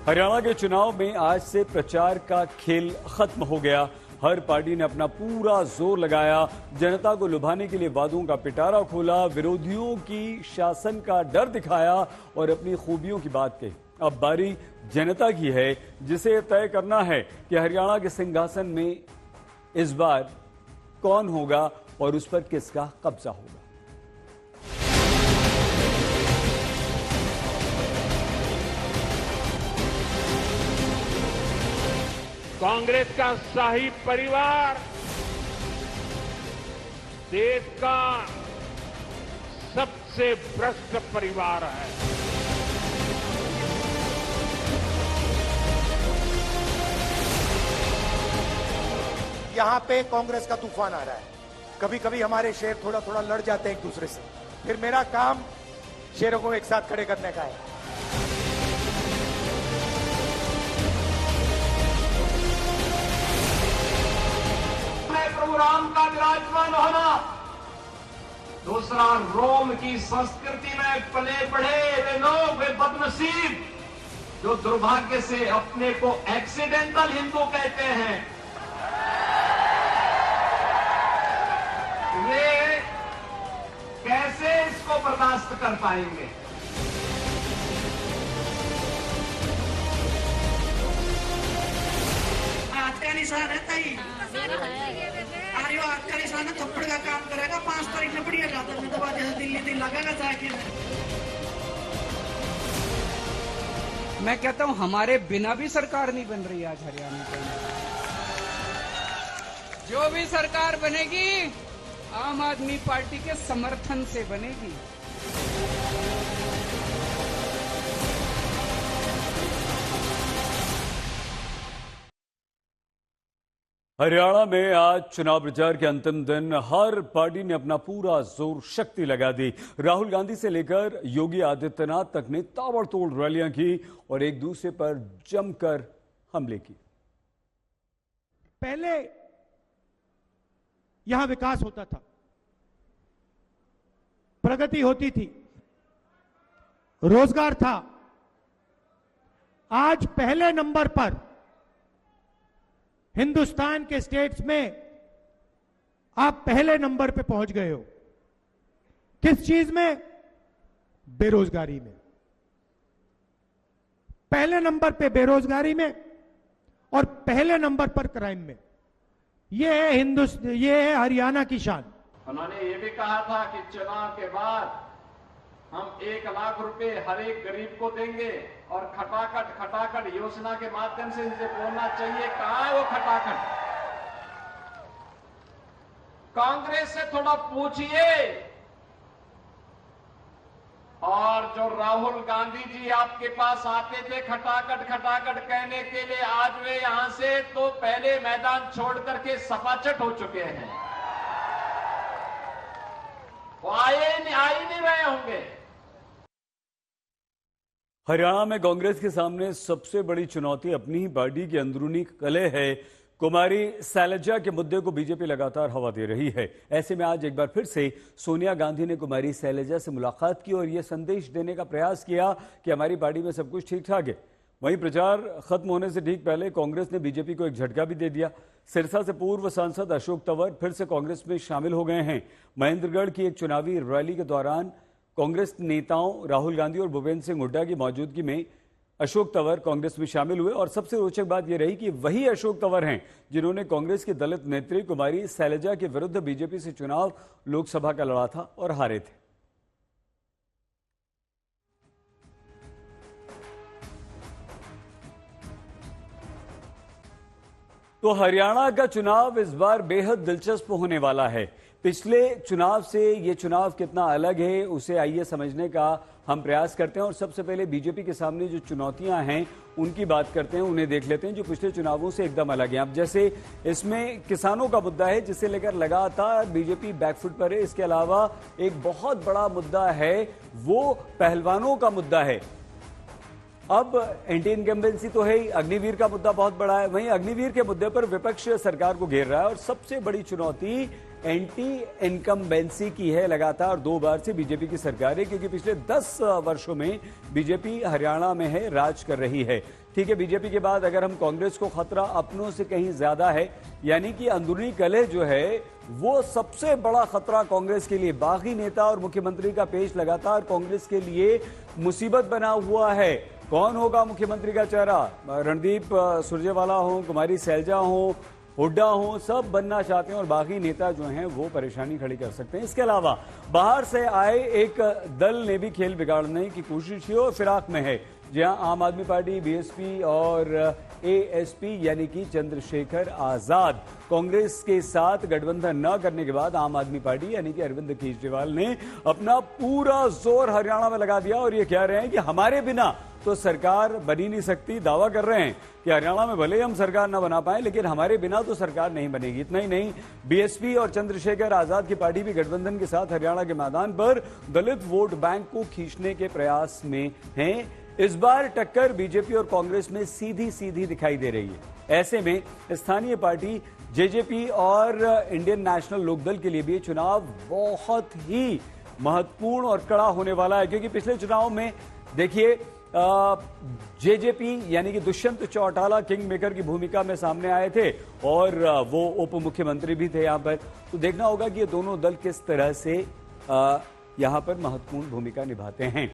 हरियाणा के चुनाव में आज से प्रचार का खेल खत्म हो गया। हर पार्टी ने अपना पूरा जोर लगाया, जनता को लुभाने के लिए वादों का पिटारा खोला, विरोधियों की शासन का डर दिखाया और अपनी खूबियों की बात कही। अब बारी जनता की है, जिसे तय करना है कि हरियाणा के सिंहासन में इस बार कौन होगा और उस पर किसका कब्जा होगा। कांग्रेस का शाही परिवार देश का सबसे भ्रष्ट परिवार है। यहां पे कांग्रेस का तूफान आ रहा है। कभी कभी हमारे शेर थोड़ा थोड़ा लड़ जाते हैं एक दूसरे से, फिर मेरा काम शेरों को एक साथ खड़े करने का है। प्रभु राम का विराजमान होना, दूसरा रोम की संस्कृति में पले बढ़े वे लोग, वे बदनसीब जो दुर्भाग्य से अपने को एक्सीडेंटल हिंदू कहते हैं, वे कैसे इसको बर्दाश्त कर पाएंगे। आज का निशान है तई, अरे आज का निशान थप्पड़ का काम करेगा। 5 तारीख में बढ़िया जाता है, तो बाद दिल्ली दिल लगेगा जाके। मैं कहता हूं हमारे बिना भी सरकार नहीं बन रही आज हरियाणा के। जो भी सरकार बनेगी आम आदमी पार्टी के समर्थन से बनेगी। हरियाणा में आज चुनाव प्रचार के अंतिम दिन हर पार्टी ने अपना पूरा जोर शक्ति लगा दी। राहुल गांधी से लेकर योगी आदित्यनाथ तक ने ताबड़तोड़ रैलियां की और एक दूसरे पर जमकर हमले किए। पहले यहां विकास होता था, प्रगति होती थी, रोजगार था। आज पहले नंबर पर हिंदुस्तान के स्टेट्स में आप पहले नंबर पे पहुंच गए हो। किस चीज में? बेरोजगारी में। पहले नंबर पे बेरोजगारी में और पहले नंबर पर क्राइम में। ये है हरियाणा की शान। उन्होंने ये भी कहा था कि चुनाव के बाद हम 1 लाख रुपए हर एक गरीब को देंगे और खटाखट योजना के माध्यम से इनसे बोलना चाहिए, कहां है वो खटाखट। कांग्रेस से थोड़ा पूछिए। और जो राहुल गांधी जी आपके पास आते थे खटाखट कहने के लिए, आज वे यहां से तो पहले मैदान छोड़ करके सपाचट हो चुके हैं। वो आ ही नहीं रहे होंगे। हरियाणा में कांग्रेस के सामने सबसे बड़ी चुनौती अपनी ही पार्टी की अंदरूनी कलह है। कुमारी शैलजा के मुद्दे को बीजेपी लगातार हवा दे रही है। ऐसे में आज एक बार फिर से सोनिया गांधी ने कुमारी शैलजा से मुलाकात की और यह संदेश देने का प्रयास किया कि हमारी पार्टी में सब कुछ ठीक ठाक है। वहीं प्रचार खत्म होने से ठीक पहले कांग्रेस ने बीजेपी को एक झटका भी दे दिया। सिरसा से पूर्व सांसद अशोक तंवर फिर से कांग्रेस में शामिल हो गए हैं। महेंद्रगढ़ की एक चुनावी रैली के दौरान कांग्रेस नेताओं राहुल गांधी और भूपेंद्र सिंह हुड्डा की मौजूदगी में अशोक तंवर कांग्रेस में शामिल हुए और सबसे रोचक बात यह रही कि वही अशोक तंवर हैं जिन्होंने कांग्रेस की दलित नेत्री कुमारी शैलजा के विरुद्ध बीजेपी से चुनाव लोकसभा का लड़ा था और हारे थे। तो हरियाणा का चुनाव इस बार बेहद दिलचस्प होने वाला है। पिछले चुनाव से ये चुनाव कितना अलग है उसे आइए समझने का हम प्रयास करते हैं और सबसे पहले बीजेपी के सामने जो चुनौतियां हैं उनकी बात करते हैं, उन्हें देख लेते हैं जो पिछले चुनावों से एकदम अलग है। अब जैसे इसमें किसानों का मुद्दा है जिसे लेकर लगातार बीजेपी बैकफुट पर है। इसके अलावा एक बहुत बड़ा मुद्दा है वो पहलवानों का मुद्दा है। अब एंटी इनकम्बेंसी तो है ही, अग्निवीर का मुद्दा बहुत बड़ा है। वहीं अग्निवीर के मुद्दे पर विपक्ष सरकार को घेर रहा है और सबसे बड़ी चुनौती एंटी इनकम्बेंसी की है। लगातार 2 बार से बीजेपी की सरकार है क्योंकि पिछले 10 वर्षों में बीजेपी हरियाणा में है, राज कर रही है। ठीक है, बीजेपी के बाद अगर हम कांग्रेस को खतरा अपनों से कहीं ज्यादा है, यानी कि अंदरूनी कलह जो है वो सबसे बड़ा खतरा कांग्रेस के लिए। बागी नेता और मुख्यमंत्री का पेश लगातार कांग्रेस के लिए मुसीबत बना हुआ है। कौन होगा मुख्यमंत्री का चेहरा? रणदीप सुरजेवाला हो, कुमारी सैलजा हो, हुड्डा हो, सब बनना चाहते हैं और बागी नेता जो हैं वो परेशानी खड़ी कर सकते हैं। इसके अलावा बाहर से आए एक दल ने भी खेल बिगाड़ने की कोशिश की और फिराक में है, जहां आम आदमी पार्टी, बीएसपी और एएसपी यानी कि चंद्रशेखर आजाद कांग्रेस के साथ गठबंधन न करने के बाद आम आदमी पार्टी यानी कि अरविंद केजरीवाल ने अपना पूरा जोर हरियाणा में लगा दिया और ये कह रहे हैं कि हमारे बिना तो सरकार बनी नहीं सकती। दावा कर रहे हैं कि हरियाणा में भले ही हम सरकार न बना पाए लेकिन हमारे बिना तो सरकार नहीं बनेगी। इतना ही नहीं, बीएसपी और चंद्रशेखर आजाद की पार्टी भी गठबंधन के साथ हरियाणा के मैदान पर दलित वोट बैंक को खींचने के प्रयास में हैं। इस बार टक्कर बीजेपी और कांग्रेस में सीधी सीधी दिखाई दे रही है। ऐसे में स्थानीय पार्टी जेजेपी और इंडियन नेशनल लोकदल के लिए भी चुनाव बहुत ही महत्वपूर्ण और कड़ा होने वाला है, क्योंकि पिछले चुनाव में देखिए जेजेपी यानी कि दुष्यंत चौटाला किंग मेकर की भूमिका में सामने आए थे और वो उप मुख्यमंत्री भी थे यहां पर। तो देखना होगा कि ये दोनों दल किस तरह से यहां पर महत्वपूर्ण भूमिका निभाते हैं।